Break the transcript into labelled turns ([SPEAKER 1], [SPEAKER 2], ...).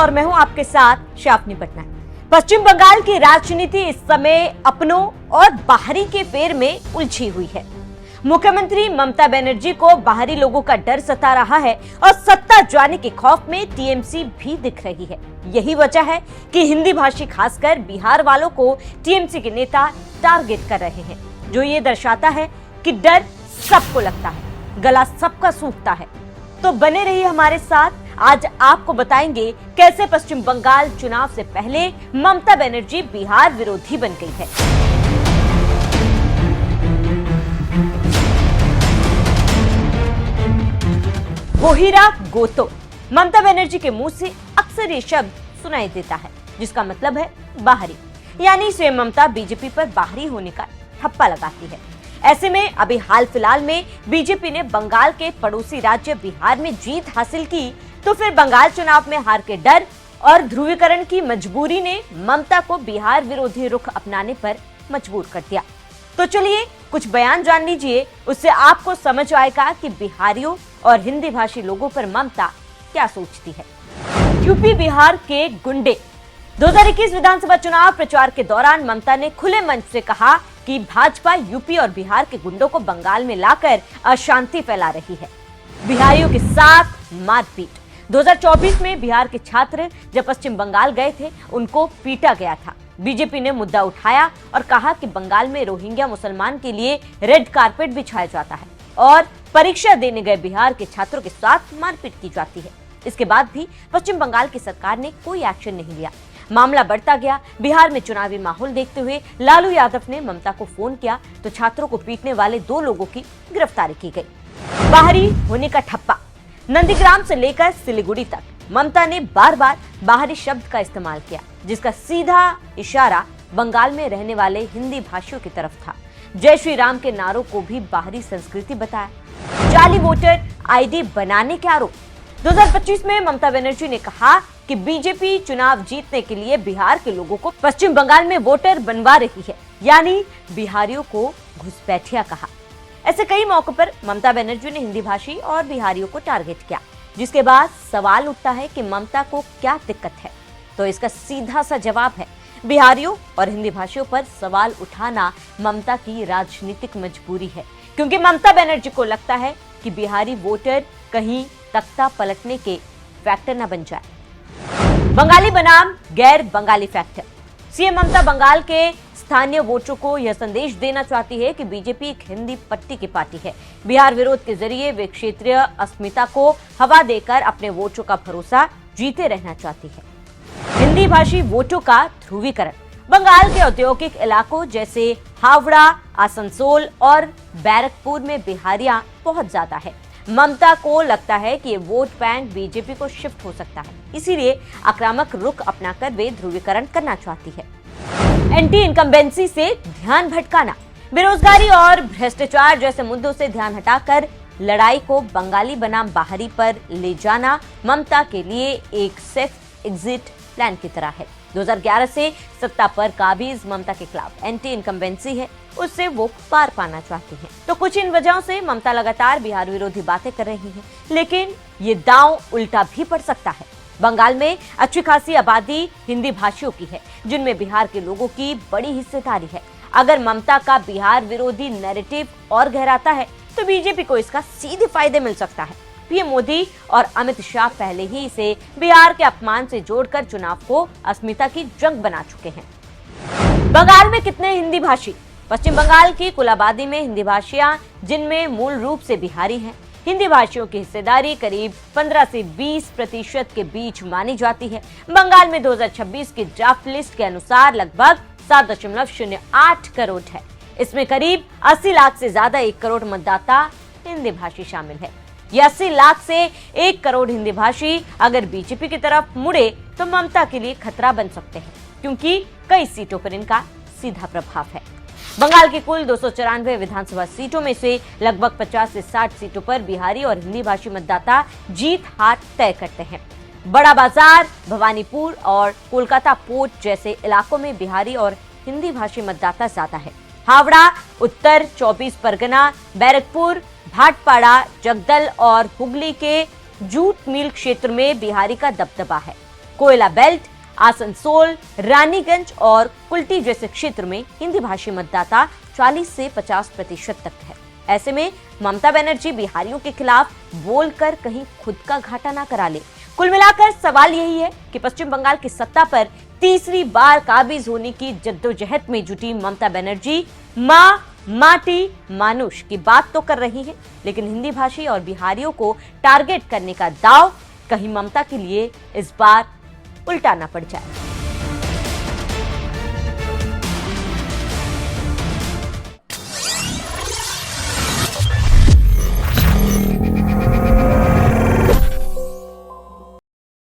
[SPEAKER 1] और मैं हूं आपके साथ शाफनी पटनायक। पश्चिम बंगाल की राजनीति इस समय अपनों और बाहरी के फेर में उलझी हुई है। मुख्यमंत्री ममता बनर्जी को बाहरी लोगों का डर सता रहा है और सत्ता जाने के खौफ में टीएमसी भी दिख रही है। यही वजह है कि हिंदी भाषी खासकर बिहार वालों को टीएमसी के नेता टारगेट कर रहे हैं, जो ये दर्शाता है कि डर सबको लगता है, गला सबका सूखता है। तो बने रहिए हमारे साथ। आज आपको बताएंगे कैसे पश्चिम बंगाल चुनाव से पहले ममता बनर्जी बिहार विरोधी बन गई है। बोहिरा गोतो, ममता बनर्जी के मुंह से अक्सर ये शब्द सुनाई देता है, जिसका मतलब है बाहरी, यानी स्वयं ममता बीजेपी पर बाहरी होने का ठप्पा लगाती है। ऐसे में अभी हाल फिलहाल में बीजेपी ने बंगाल के पड़ोसी राज्य बिहार में जीत हासिल की, तो फिर बंगाल चुनाव में हार के डर और ध्रुवीकरण की मजबूरी ने ममता को बिहार विरोधी रुख अपनाने पर मजबूर कर दिया। तो चलिए कुछ बयान जान लीजिए, उससे आपको समझ आएगा कि बिहारियों और हिंदी भाषी लोगों पर ममता क्या सोचती है। यूपी बिहार के गुंडे। 2021 विधानसभा चुनाव प्रचार के दौरान ममता ने खुले मंच से कहा कि भाजपा यूपी और बिहार के गुंडों को बंगाल में लाकर अशांति फैला रही है, बिहारियों के साथ मारपीट। 2024 में बिहार के छात्र जब पश्चिम बंगाल गए थे, उनको पीटा गया था। बीजेपी ने मुद्दा उठाया और कहा कि बंगाल में रोहिंग्या मुसलमान के लिए रेड कारपेट बिछाया जाता है और परीक्षा देने गए बिहार के छात्रों के साथ मारपीट की जाती है। इसके बाद भी पश्चिम बंगाल की सरकार ने कोई एक्शन नहीं लिया। मामला बढ़ता गया। बिहार में चुनावी माहौल देखते हुए लालू यादव ने ममता को फोन किया तो छात्रों को पीटने वाले 2 लोगों की गिरफ्तारी की गई। बाहरी होने का ठप्पा। नंदीग्राम से लेकर सिलीगुड़ी तक ममता ने बार बार बाहरी शब्द का इस्तेमाल किया, जिसका सीधा इशारा बंगाल में रहने वाले हिंदी भाषियों की तरफ था। जय श्री राम के नारों को भी बाहरी संस्कृति बताया। जाली वोटर आईडी बनाने के आरोप। 2025 में ममता बनर्जी ने कहा कि बीजेपी चुनाव जीतने के लिए बिहार के लोगों को पश्चिम बंगाल में वोटर बनवा रही है, यानी बिहारियों को घुसपैठिया कहा। ऐसे कई मौकों पर ममता बनर्जी ने हिंदी भाषी और बिहारियों को टारगेट किया, जिसके बाद सवाल उठता है कि ममता को क्या दिक्कत है। तो इसका सीधा सा जवाब है, बिहारियों और हिंदी भाषियों पर सवाल उठाना ममता की राजनीतिक मजबूरी है, क्योंकि ममता बनर्जी को लगता है कि बिहारी वोटर कहीं तख्ता पलटने के फैक्टर न बन जाए। बंगाली बनाम गैर बंगाली फैक्टर। सीएम ममता बंगाल के स्थानीय वोटरों को यह संदेश देना चाहती है कि बीजेपी एक हिंदी पट्टी की पार्टी है। बिहार विरोध के जरिए वे क्षेत्रीय अस्मिता को हवा देकर अपने वोटरों का भरोसा जीते रहना चाहती है। हिंदी भाषी वोटों का ध्रुवीकरण। बंगाल के औद्योगिक इलाकों जैसे हावड़ा, आसनसोल और बैरकपुर में बिहारियां बहुत ज्यादा है। ममता को लगता है कि ये वोट बैंक बीजेपी को शिफ्ट हो सकता है, इसीलिए आक्रामक रुख अपनाकर वे ध्रुवीकरण करना चाहती है। एंटी इनकम्बेंसी से ध्यान भटकाना। बेरोजगारी और भ्रष्टाचार जैसे मुद्दों से ध्यान हटाकर लड़ाई को बंगाली बनाम बाहरी पर ले जाना ममता के लिए एक सेफ एग्जिट प्लान की तरह है। 2011 से सत्ता पर काबिज ममता के खिलाफ एंटी इनकम्बेंसी है, उससे वो पार पाना चाहती हैं। तो कुछ इन वजहों से ममता लगातार बिहार विरोधी बातें कर रही हैं, लेकिन ये दांव उल्टा भी पड़ सकता है। बंगाल में अच्छी खासी आबादी हिंदी भाषियों की है, जिनमें बिहार के लोगों की बड़ी हिस्सेदारी है। अगर ममता का बिहार विरोधी नैरेटिव और गहराता है, तो बीजेपी को इसका सीधे फायदे मिल सकता है। पीएम मोदी और अमित शाह पहले ही इसे बिहार के अपमान से जोड़कर चुनाव को अस्मिता की जंग बना चुके हैं। बंगाल में कितने हिंदी भाषी। पश्चिम बंगाल की कुल आबादी में हिंदी भाषियां, जिनमें मूल रूप से बिहारी हैं। हिंदी भाषियों की हिस्सेदारी करीब 15 से 20% के बीच मानी जाती है। बंगाल में 2026 की ड्राफ्ट लिस्ट के अनुसार लगभग 7.08 करोड़ है। इसमें करीब 80 लाख से ज्यादा 1 करोड़ मतदाता हिंदी भाषी शामिल है। ये 80 लाख से 1 करोड़ हिंदी भाषी अगर बीजेपी की तरफ मुड़े तो ममता के लिए खतरा बन सकते हैं, क्योंकि कई सीटों पर इनका सीधा प्रभाव है। बंगाल की कुल 294 विधानसभा सीटों में से लगभग 50 से 60 सीटों पर बिहारी और हिंदी भाषी मतदाता जीत हार तय करते हैं। बड़ा बाजार, भवानीपुर और कोलकाता पोर्ट जैसे इलाकों में बिहारी और हिंदी भाषी मतदाता ज्यादा है। हावड़ा, उत्तर 24 परगना, बैरकपुर, भाटपाड़ा, जगदल और हुगली के जूट मिल क्षेत्र में बिहारी का दबदबा है। कोयला बेल्ट, आसनसोल, रानीगंज और कुल्टी जैसे क्षेत्र में हिंदी भाषी मतदाता 40 से 50% तक है। ऐसे में ममता बनर्जी बिहारियों के खिलाफ बोलकर कहीं खुद का घाटा ना करा ले। कुल मिलाकर सवाल यही है कि पश्चिम बंगाल की सत्ता पर तीसरी बार काबिज होने की जद्दोजहद में जुटी ममता बनर्जी मां, माटी, मानुष की बात तो कर रही है, लेकिन हिंदी भाषी और बिहारियों को टारगेट करने का दाव कहीं ममता के लिए इस बार उल्टा ना पड़ जाए।